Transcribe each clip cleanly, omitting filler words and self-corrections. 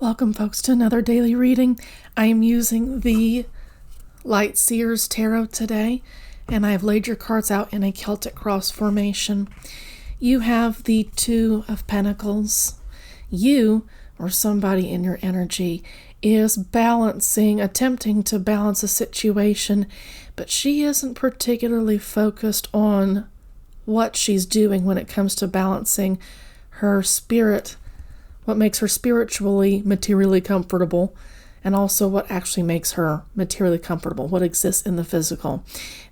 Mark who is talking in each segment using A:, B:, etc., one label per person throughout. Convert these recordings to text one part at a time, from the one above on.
A: Welcome, folks, to another daily reading. I am using the Light Seers Tarot today, and I have laid your cards out in a Celtic cross formation. You have the Two of Pentacles. You, or somebody in your energy, is attempting to balance a situation, but she isn't particularly focused on what she's doing when it comes to balancing her spirit, what makes her spiritually, materially comfortable, and also what actually makes her materially comfortable, what exists in the physical.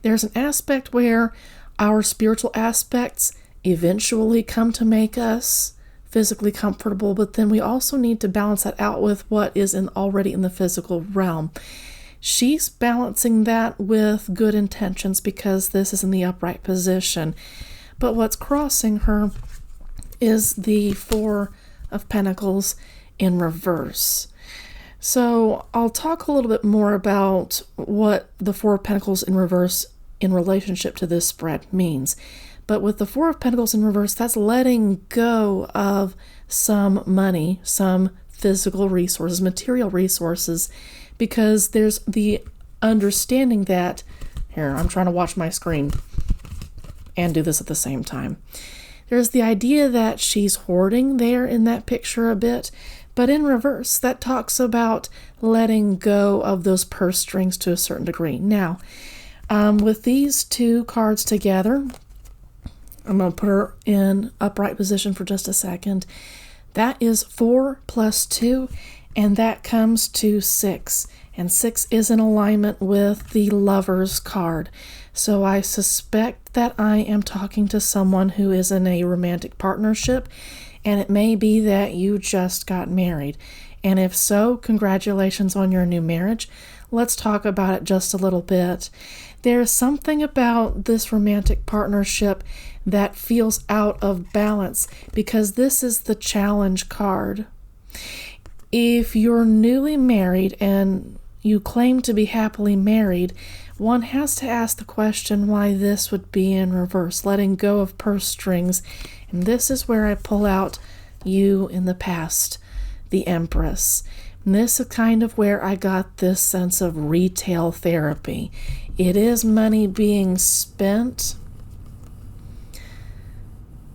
A: There's an aspect where our spiritual aspects eventually come to make us physically comfortable, but then we also need to balance that out with what is already in the physical realm. She's balancing that with good intentions because this is in the upright position. But what's crossing her is the Four of Pentacles in reverse. So I'll talk a little bit more about what the Four of Pentacles in reverse in relationship to this spread means. But with the Four of Pentacles in reverse, that's letting go of some money, some physical resources, material resources, because there's the understanding that, here, I'm trying to watch my screen and do this at the same time. There's the idea that she's hoarding there in that picture a bit, but in reverse, that talks about letting go of those purse strings to a certain degree. Now, with these two cards together, I'm going to put her in upright position for just a second. That is 4 plus 2, and that comes to 6. And 6 is in alignment with the Lover's card. So I suspect that I am talking to someone who is in a romantic partnership, and it may be that you just got married. And if so, congratulations on your new marriage. Let's talk about it just a little bit. There's something about this romantic partnership that feels out of balance because this is the challenge card. If you're newly married and you claim to be happily married, one has to ask the question why this would be in reverse, letting go of purse strings. And this is where I pull out you in the past, the Empress. And this is kind of where I got this sense of retail therapy. It is money being spent.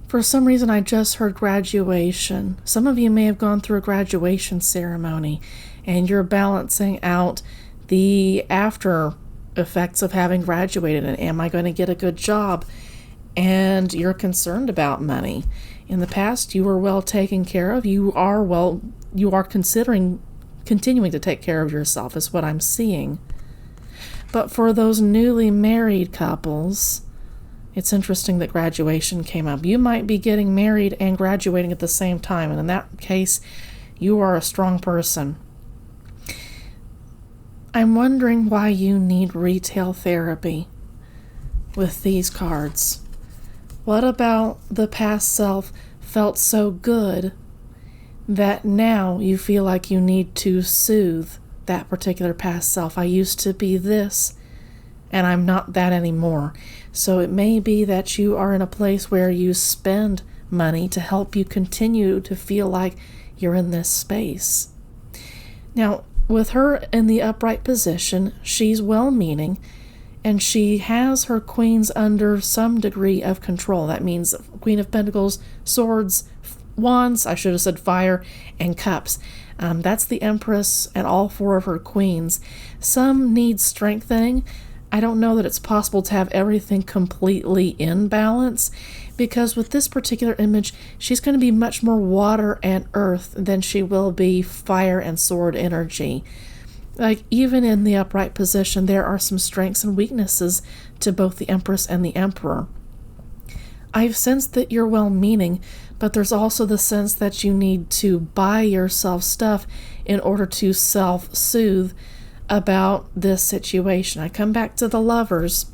A: For some reason, I just heard graduation. Some of you may have gone through a graduation ceremony, and you're balancing out the after effects of having graduated, and am I going to get a good job? And you're concerned about money. In the past, you were well taken care of. You are considering continuing to take care of yourself, is what I'm seeing. But for those newly married couples, it's interesting that graduation came up. You might be getting married and graduating at the same time, and in that case, you are a strong person. I'm wondering why you need retail therapy with these cards. What about the past self felt so good that now you feel like you need to soothe that particular past self? I used to be this, and I'm not that anymore. So it may be that you are in a place where you spend money to help you continue to feel like you're in this space. Now, with her in the upright position, she's well-meaning, and she has her queens under some degree of control. That means Queen of Pentacles, Swords, Wands, I should have said Fire, and Cups. That's the Empress and all four of her queens. Some need strengthening. I don't know that it's possible to have everything completely in balance, because with this particular image, she's going to be much more water and earth than she will be fire and sword energy. Like, even in the upright position, there are some strengths and weaknesses to both the Empress and the Emperor. I've sensed that you're well-meaning, but there's also the sense that you need to buy yourself stuff in order to self-soothe about this situation. I come back to the Lovers.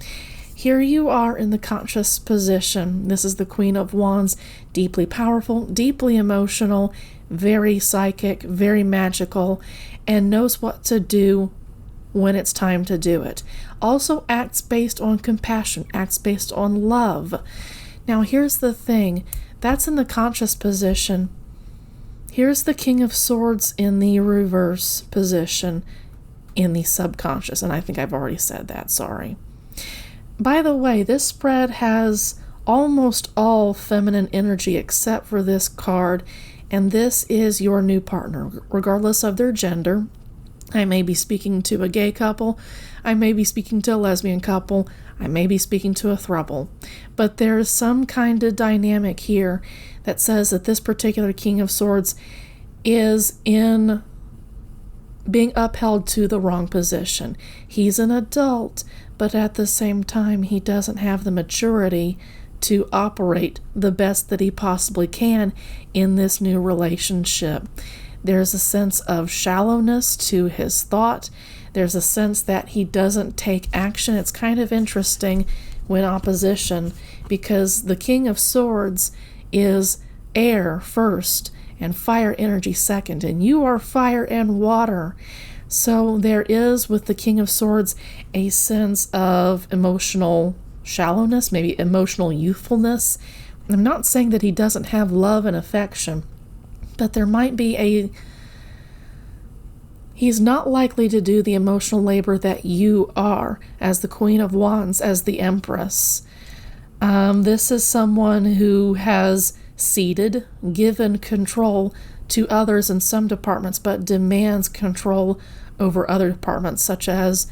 A: Here you are in the conscious position. This is the Queen of Wands, deeply powerful, deeply emotional, very psychic, very magical, and knows what to do when it's time to do it. Also acts based on compassion, acts based on love. Now here's the thing, that's in the conscious position. Here's the King of Swords in the reverse position in the subconscious, and I think I've already said that, sorry. By the way, this spread has almost all feminine energy except for this card, and this is your new partner, regardless of their gender. I may be speaking to a gay couple, I may be speaking to a lesbian couple, I may be speaking to a throuple, but there's some kind of dynamic here that says that this particular King of Swords is in being upheld to the wrong position. He's an adult, but at the same time, he doesn't have the maturity to operate the best that he possibly can in this new relationship. There's a sense of shallowness to his thought. There's a sense that he doesn't take action. It's kind of interesting when opposition, because the King of Swords is air first and fire energy second, and you are fire and water. So there is, with the King of Swords, a sense of emotional shallowness, maybe emotional youthfulness. I'm not saying that he doesn't have love and affection, but there might be he's not likely to do the emotional labor that you are as the Queen of Wands, as the Empress. This is someone who has ceded, given control to others in some departments, but demands control over other departments, such as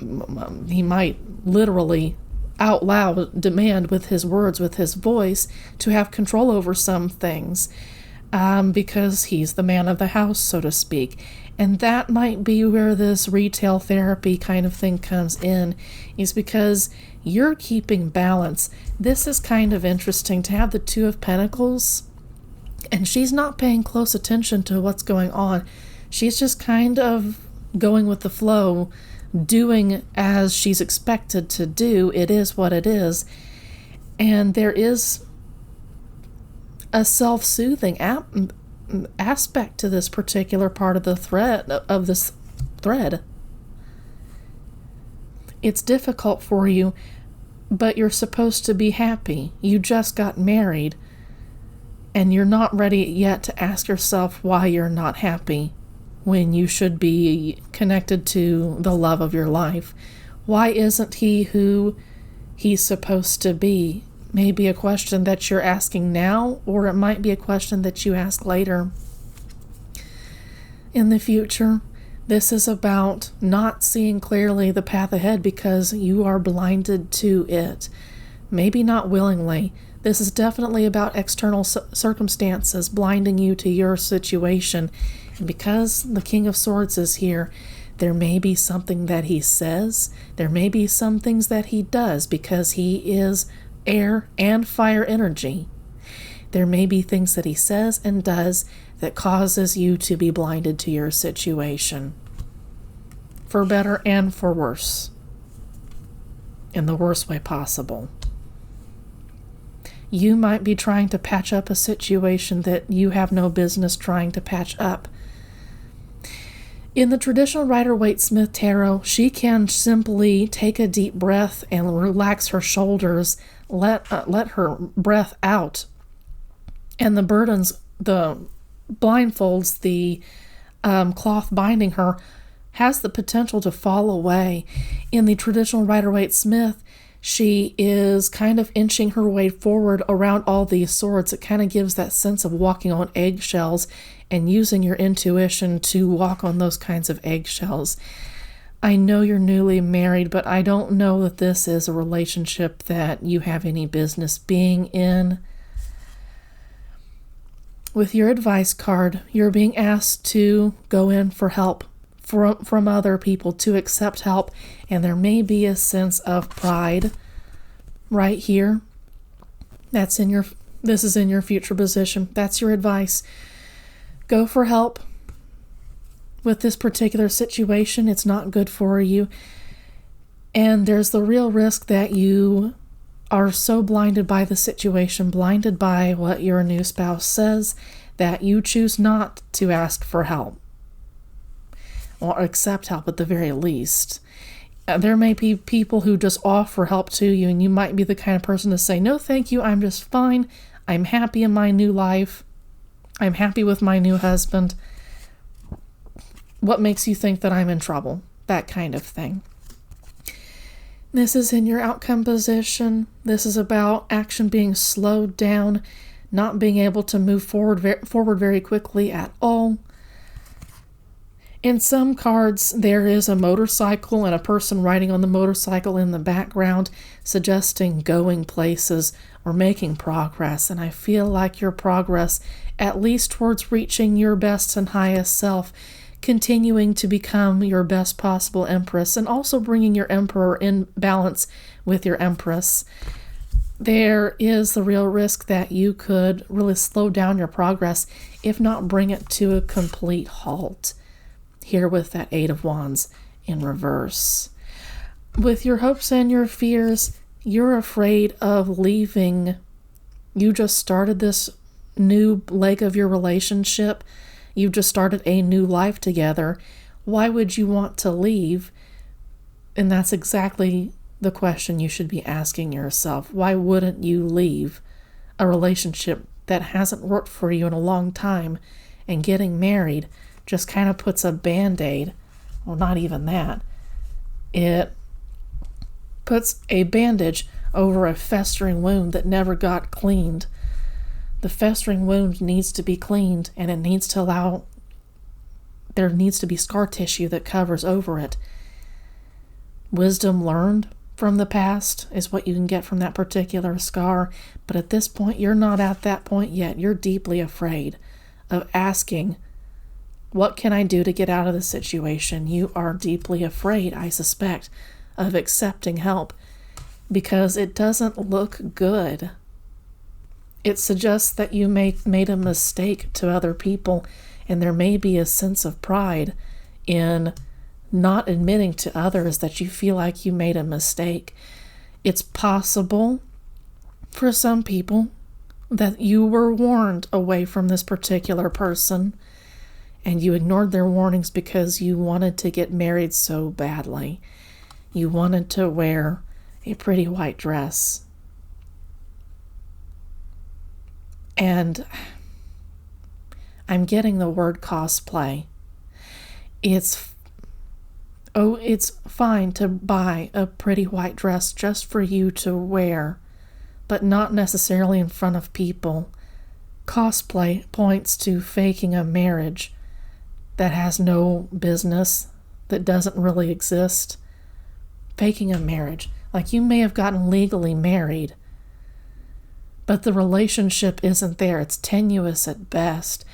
A: he might literally out loud demand with his words, with his voice, to have control over some things, because he's the man of the house, so to speak. And that might be where this retail therapy kind of thing comes in, is because you're keeping balance. This is kind of interesting to have the Two of Pentacles, and she's not paying close attention to what's going on. She's just kind of going with the flow, doing as she's expected to do. It is what it is. And there is a self-soothing aspect to this particular part of this thread. It's difficult for you, but you're supposed to be happy. You just got married, and you're not ready yet to ask yourself why you're not happy when you should be connected to the love of your life. Why isn't he who he's supposed to be? Maybe a question that you're asking now, or it might be a question that you ask later in the future. This is about not seeing clearly the path ahead because you are blinded to it. Maybe not willingly. This is definitely about external circumstances blinding you to your situation. And because the King of Swords is here, there may be something that he says. There may be some things that he does, because he is air and fire energy. There may be things that he says and does that causes you to be blinded to your situation, for better and for worse, in the worst way possible. You might be trying to patch up a situation that you have no business trying to patch up. In the traditional Rider-Waite-Smith tarot, she can simply take a deep breath and relax her shoulders, let her breath out, and the burdens, the blindfolds, the cloth binding her, has the potential to fall away. In the traditional Rider-Waite-Smith, she is kind of inching her way forward around all these swords. It kind of gives that sense of walking on eggshells and using your intuition to walk on those kinds of eggshells. I know you're newly married, but I don't know that this is a relationship that you have any business being in. With your advice card, you're being asked to go in for help from other people, to accept help, and there may be a sense of pride right here. This is in your future position. That's your advice. Go for help with this particular situation. It's not good for you, and there's the real risk that you are so blinded by the situation, blinded by what your new spouse says, that you choose not to ask for help or accept help at the very least. There may be people who just offer help to you, and you might be the kind of person to say, no thank you, I'm just fine, I'm happy in my new life, I'm happy with my new husband. What makes you think that I'm in trouble? That kind of thing. This is in your outcome position. This is about action being slowed down, not being able to move forward very quickly at all. In some cards, there is a motorcycle and a person riding on the motorcycle in the background, suggesting going places or making progress. And I feel like your progress, at least towards reaching your best and highest self, continuing to become your best possible empress, and also bringing your emperor in balance with your empress. There is the real risk that you could really slow down your progress, if not bring it to a complete halt. Here with that Eight of Wands in reverse. With your hopes and your fears, you're afraid of leaving. You just started this new leg of your relationship. You've just started a new life together. Why would you want to leave? And that's exactly the question you should be asking yourself. Why wouldn't you leave a relationship that hasn't worked for you in a long time? And getting married just kind of puts a band-aid, well, not even that. It puts a bandage over a festering wound that never got cleaned. The festering wound needs to be cleaned, and it needs to there needs to be scar tissue that covers over it. Wisdom learned from the past is what you can get from that particular scar, but at this point, you're not at that point yet. You're deeply afraid of asking, what can I do to get out of the situation? You are deeply afraid, I suspect, of accepting help because it doesn't look good. It suggests that you made a mistake to other people, and there may be a sense of pride in not admitting to others that you feel like you made a mistake. It's possible for some people that you were warned away from this particular person, and you ignored their warnings because you wanted to get married so badly. You wanted to wear a pretty white dress. And I'm getting the word cosplay. It's fine to buy a pretty white dress just for you to wear, but not necessarily in front of people. Cosplay points to faking a marriage that has no business, that doesn't really exist. Faking a marriage. Like you may have gotten legally married, but the relationship isn't there. It's tenuous at best.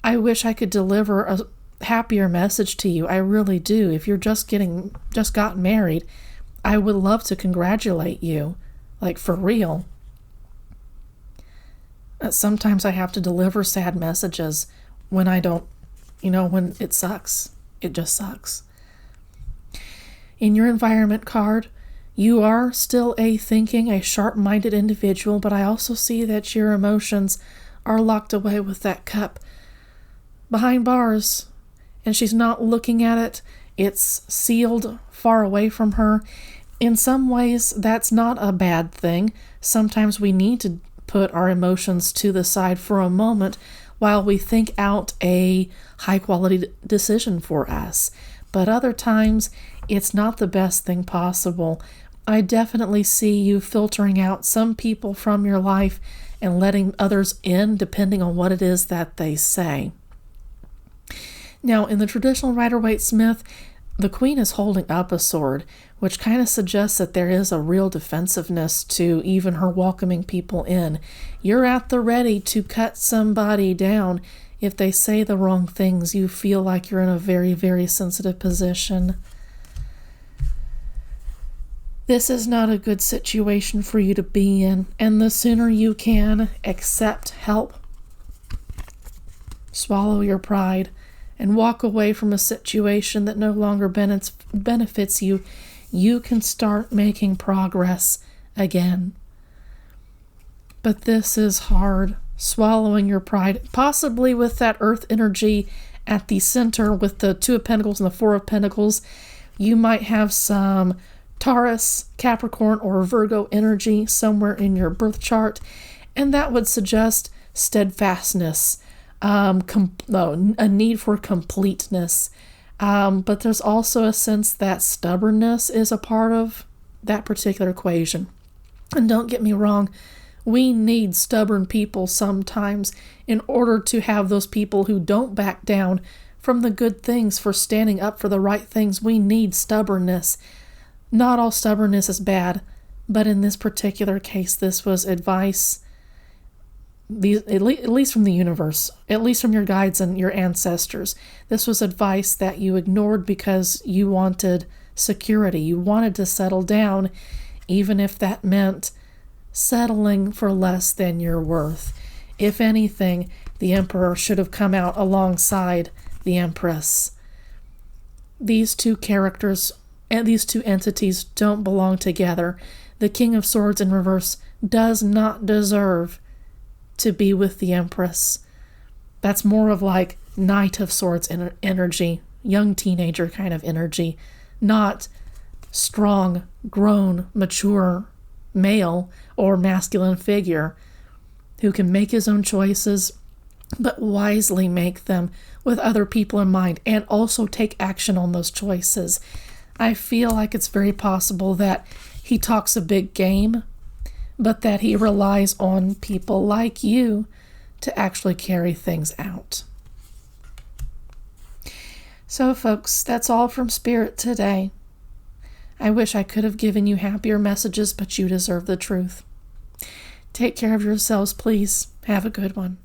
A: I wish I could deliver a happier message to you. I really do. If you're just got married, I would love to congratulate you. Like for real. Sometimes I have to deliver sad messages when I don't, when it sucks. It just sucks. In your environment card, you are still a sharp-minded individual, but I also see that your emotions are locked away with that cup behind bars, and she's not looking at it. It's sealed far away from her. In some ways, that's not a bad thing. Sometimes we need to put our emotions to the side for a moment while we think out a high-quality decision for us. But other times, it's not the best thing possible. I definitely see you filtering out some people from your life and letting others in, depending on what it is that they say. Now, in the traditional Rider-Waite-Smith, the Queen is holding up a sword, which kind of suggests that there is a real defensiveness to even her welcoming people in. You're at the ready to cut somebody down if they say the wrong things. You feel like you're in a very, very sensitive position. This is not a good situation for you to be in, and the sooner you can accept help, swallow your pride, and walk away from a situation that no longer benefits you, you can start making progress again. But this is hard, swallowing your pride, possibly with that earth energy at the center with the Two of Pentacles and the Four of Pentacles. You might have some Taurus, Capricorn, or Virgo energy somewhere in your birth chart, and that would suggest steadfastness, a need for completeness. But there's also a sense that stubbornness is a part of that particular equation. And don't get me wrong, we need stubborn people sometimes in order to have those people who don't back down from the good things, for standing up for the right things. We need stubbornness. Not all stubbornness is bad, but in this particular case, this was advice, at least from the universe, at least from your guides and your ancestors. This was advice that you ignored because you wanted security. You wanted to settle down, even if that meant settling for less than you're worth. If anything, the emperor should have come out alongside the empress. These two characters and these two entities don't belong together. The King of Swords in reverse does not deserve to be with the empress. That's more of like Knight of Swords energy, young teenager kind of energy, not strong, grown, mature male or masculine figure who can make his own choices, but wisely make them with other people in mind and also take action on those choices. I feel like it's very possible that he talks a big game, but that he relies on people like you to actually carry things out. So, folks, that's all from Spirit today. I wish I could have given you happier messages, but you deserve the truth. Take care of yourselves, please. Have a good one.